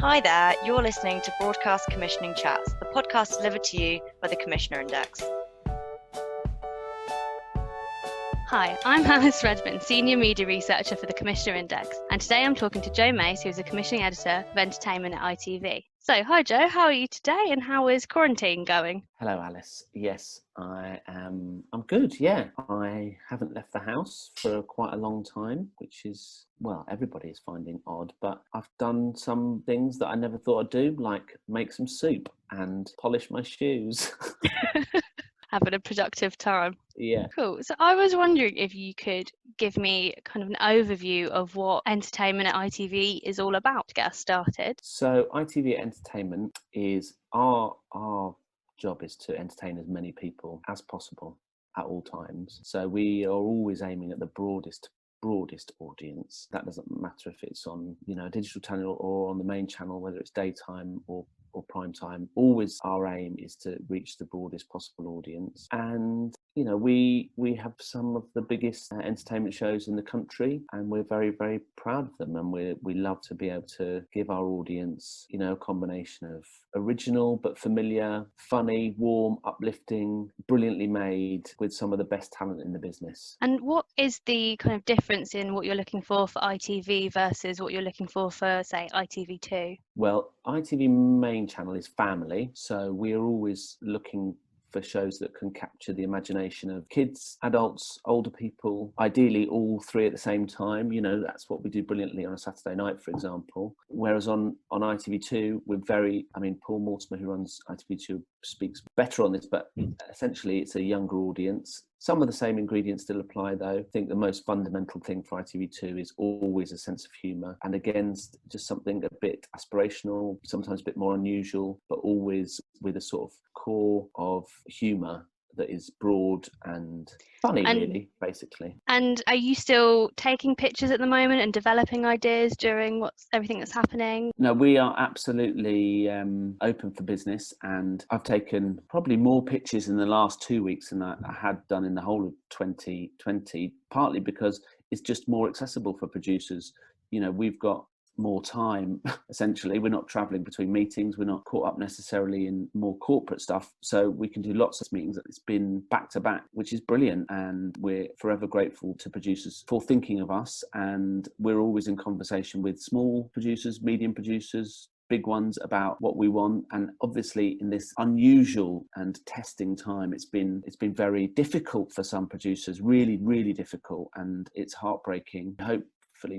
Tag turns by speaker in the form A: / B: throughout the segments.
A: Hi there, you're listening to Broadcast Commissioning Chats, the podcast delivered to you by the Commissioner Index.
B: Hi, I'm Alice Redmond, Senior Media Researcher for the Commissioner Index, and today I'm talking to Joe Mace, who's a Commissioning Editor of Entertainment at ITV. So, hi Joe, how are you today and how is quarantine going?
C: Hello, Alice. Yes, I'm good, yeah. I haven't left the house for quite a long time, which is, well, everybody is finding odd, but I've done some things that I never thought I'd do, like make some soup and polish my shoes.
B: Having a productive time.
C: Yeah.
B: Cool. So I was wondering if you could give me kind of an overview of what entertainment at ITV is all about to get us started.
C: So ITV Entertainment is our job is to entertain as many people as possible at all times. So we are always aiming at the broadest audience. That doesn't matter if it's on, a digital channel or on the main channel, whether it's daytime or prime time. Always our aim is to reach the broadest possible audience. And we have some of the biggest entertainment shows in the country, and we're very, very proud of them. And we love to be able to give our audience, a combination of original but familiar, funny, warm, uplifting, brilliantly made, with some of the best talent in the business.
B: And what is the kind of difference in what you're looking for ITV versus what you're looking for, say, ITV2?
C: Well, ITV main channel is family, so we are always looking for shows that can capture the imagination of kids, adults, older people, ideally all three at the same time. That's what we do brilliantly on a Saturday night, for example. Whereas on ITV2, Paul Mortimer, who runs ITV2, speaks better on this, but essentially it's a younger audience. Some of the same ingredients still apply, though. I think the most fundamental thing for ITV2 is always a sense of humour, and again, just something a bit aspirational, sometimes a bit more unusual, but always with a sort of core of humour that is broad and funny, really, basically.
B: And are you still taking pictures at the moment and developing ideas during everything that's happening?
C: No, we are absolutely open for business, and I've taken probably more pictures in the last 2 weeks than I had done in the whole of 2020, partly because it's just more accessible for producers. We've got more time, essentially. We're not travelling between meetings, we're not caught up necessarily in more corporate stuff, so we can do lots of meetings. It's been back to back, which is brilliant, and we're forever grateful to producers for thinking of us. And we're always in conversation with small producers, medium producers, big ones, about what we want. And obviously in this unusual and testing time, it's been very difficult for some producers, really, really difficult, and it's heartbreaking. Hopefully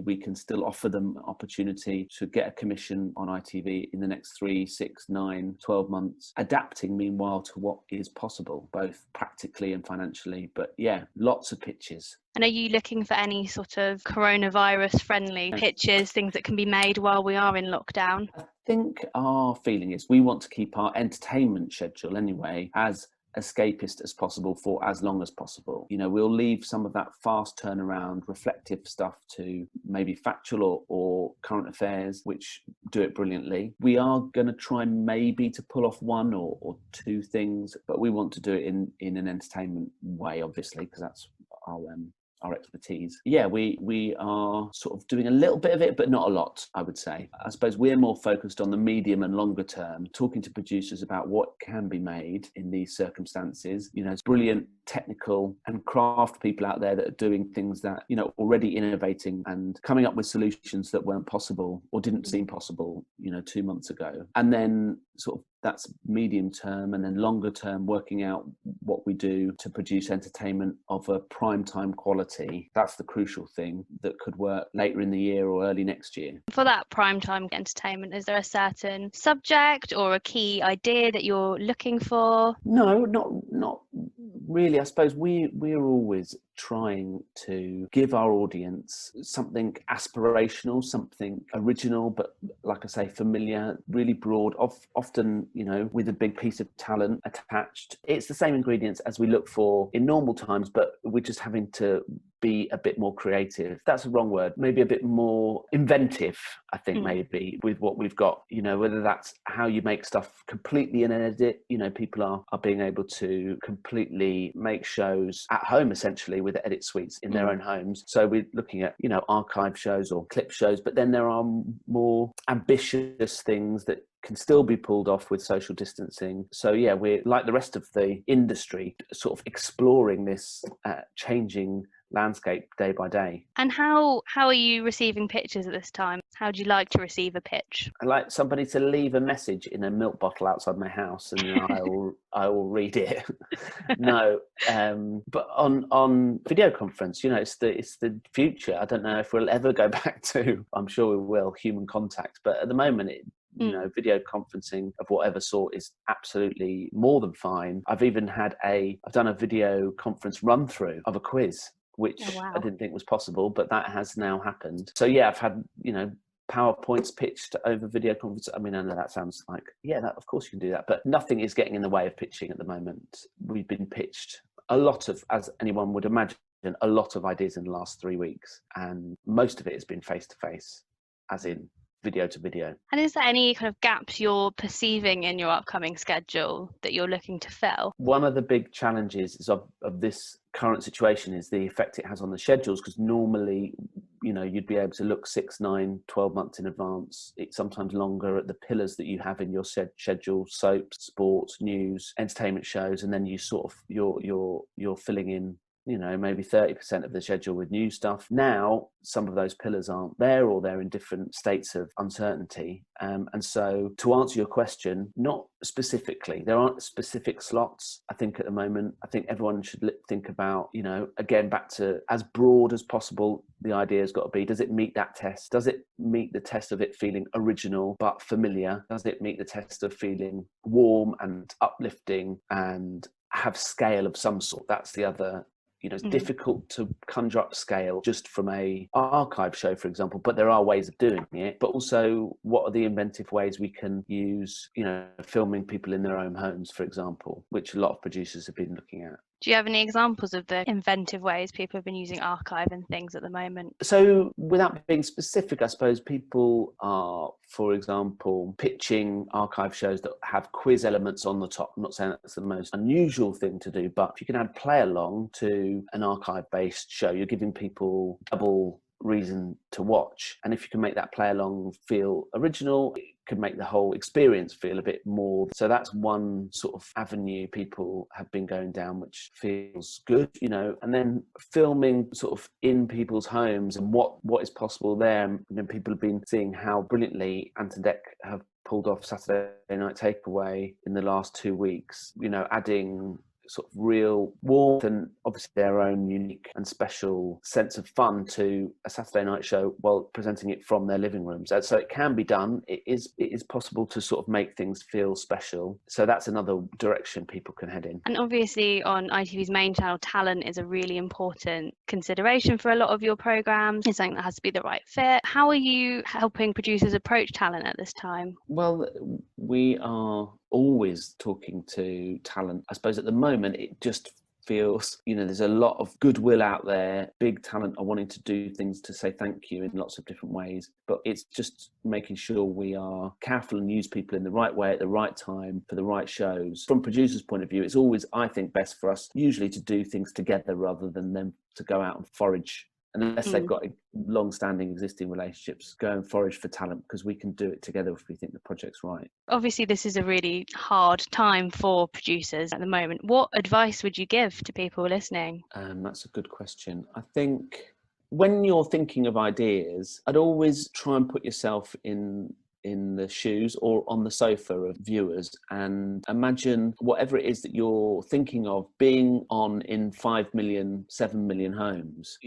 C: we can still offer them an opportunity to get a commission on ITV in the next 3, 6, 9, 12 months, adapting meanwhile to what is possible, both practically and financially. But yeah, lots of pitches.
B: And are you looking for any sort of coronavirus friendly pitches, things that can be made while we are in lockdown?
C: I think our feeling is we want to keep our entertainment schedule anyway as escapist as possible for as long as possible. We'll leave some of that fast turnaround, reflective stuff to maybe factual or current affairs, which do it brilliantly. We are going to try maybe to pull off one or two things, but we want to do it in an entertainment way, obviously, because that's our expertise. Yeah, we are sort of doing a little bit of it, but not a lot, I would say. I suppose we're more focused on the medium and longer term, talking to producers about what can be made in these circumstances. There's brilliant technical and craft people out there that are doing things that, already innovating and coming up with solutions that weren't possible or didn't seem possible, 2 months ago. And then sort of that's medium term, and then longer term, working out what we do to produce entertainment of a prime time quality. That's the crucial thing that could work later in the year or early next year.
B: For that prime time entertainment, is there a certain subject or a key idea that you're looking for?
C: No, not really. I suppose we're always trying to give our audience something aspirational, something original, but like I say, familiar, really broad, often, with a big piece of talent attached. It's the same ingredients as we look for in normal times, but we're just having to be a bit more creative. That's the wrong word. Maybe a bit more inventive, I think, maybe, with what we've got, whether that's how you make stuff completely in an edit. People are being able to completely make shows at home, essentially, with edit suites in their own homes. So we're looking at, archive shows or clip shows, but then there are more ambitious things that can still be pulled off with social distancing. So yeah, we're like the rest of the industry, sort of exploring this changing landscape day by day.
B: And how are you receiving pitches at this time? How do you like to receive a pitch?
C: I like somebody to leave a message in a milk bottle outside my house, and I will read it. No, but on video conference, it's the future. I don't know if we'll ever go back to. I'm sure we will, human contact, but at the moment, video conferencing of whatever sort is absolutely more than fine. I've done a video conference run through of a quiz, which I didn't think was possible, but that has now happened. So yeah, I've had, PowerPoints pitched over video conference. I mean, I know that sounds like, of course you can do that, but nothing is getting in the way of pitching at the moment. We've been pitched a lot of, as anyone would imagine, a lot of ideas in the last 3 weeks, and most of it has been face-to-face, as in video to video.
B: And is there any kind of gaps you're perceiving in your upcoming schedule that you're looking to fill?
C: One of the big challenges of this current situation is the effect it has on the schedules, because normally, you'd be able to look 6, 9, 12 months in advance. It's sometimes longer at the pillars that you have in your schedule: soaps, sports, news, entertainment shows, and then you sort of you're filling in maybe 30% of the schedule with new stuff. Now, some of those pillars aren't there, or they're in different states of uncertainty. And so to answer your question, not specifically, there aren't specific slots, I think, at the moment. I think everyone should think about, again, back to as broad as possible, the idea has got to be, does it meet that test? Does it meet the test of it feeling original but familiar? Does it meet the test of feeling warm and uplifting and have scale of some sort? That's the other. It's difficult to conjure up scale just from a archive show, for example, but there are ways of doing it. But also, what are the inventive ways we can use, filming people in their own homes, for example, which a lot of producers have been looking at.
B: Do you have any examples of the inventive ways people have been using archive and things at the moment?
C: So without being specific, I suppose people are, for example, pitching archive shows that have quiz elements on the top. I'm not saying that's the most unusual thing to do, but if you can add play along to an archive-based show, you're giving people double reason to watch. And if you can make that play along feel original, it could make the whole experience feel a bit more. So that's one sort of avenue people have been going down, which feels good, and then filming sort of in people's homes and what is possible there. And people have been seeing how brilliantly Ant and Dec have pulled off Saturday Night Takeaway in the last 2 weeks, adding sort of real warmth and obviously their own unique and special sense of fun to a Saturday night show while presenting it from their living rooms. So it can be done. It is possible to sort of make things feel special. So that's another direction people can head in.
B: And obviously on ITV's main channel, talent is a really important consideration for a lot of your programmes. It's something that has to be the right fit. How are you helping producers approach talent at this time?
C: Well, we are always talking to talent. I suppose at the moment it just feels, there's a lot of goodwill out there. Big talent are wanting to do things to say thank you in lots of different ways, but it's just making sure we are careful and use people in the right way at the right time for the right shows. From producers' point of view, it's always, I think, best for us usually to do things together rather than them to go out and forage. Unless they've got long-standing existing relationships, go and forage for talent, because we can do it together if we think the project's right.
B: Obviously, this is a really hard time for producers at the moment. What advice would you give to people listening?
C: That's a good question. I think when you're thinking of ideas, I'd always try and put yourself in the shoes or on the sofa of viewers and imagine whatever it is that you're thinking of being on in 5 million, 7 million homes.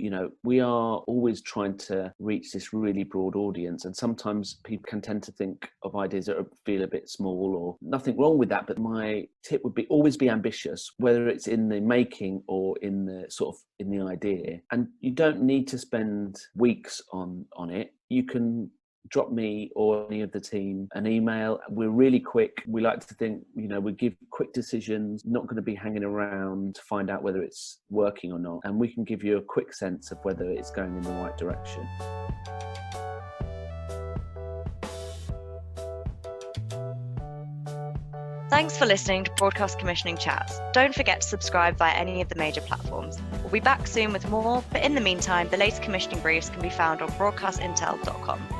C: We are always trying to reach this really broad audience, and sometimes people can tend to think of ideas that feel a bit small, or nothing wrong with that. But my tip would be always be ambitious, whether it's in the making or in the sort of in the idea. And you don't need to spend weeks on it. You can drop me or any of the team an email. We're really quick. We like to think, we give quick decisions, not going to be hanging around to find out whether it's working or not. And we can give you a quick sense of whether it's going in the right direction.
A: Thanks for listening to Broadcast Commissioning Chats. Don't forget to subscribe via any of the major platforms. We'll be back soon with more, but in the meantime, the latest commissioning briefs can be found on broadcastintel.com.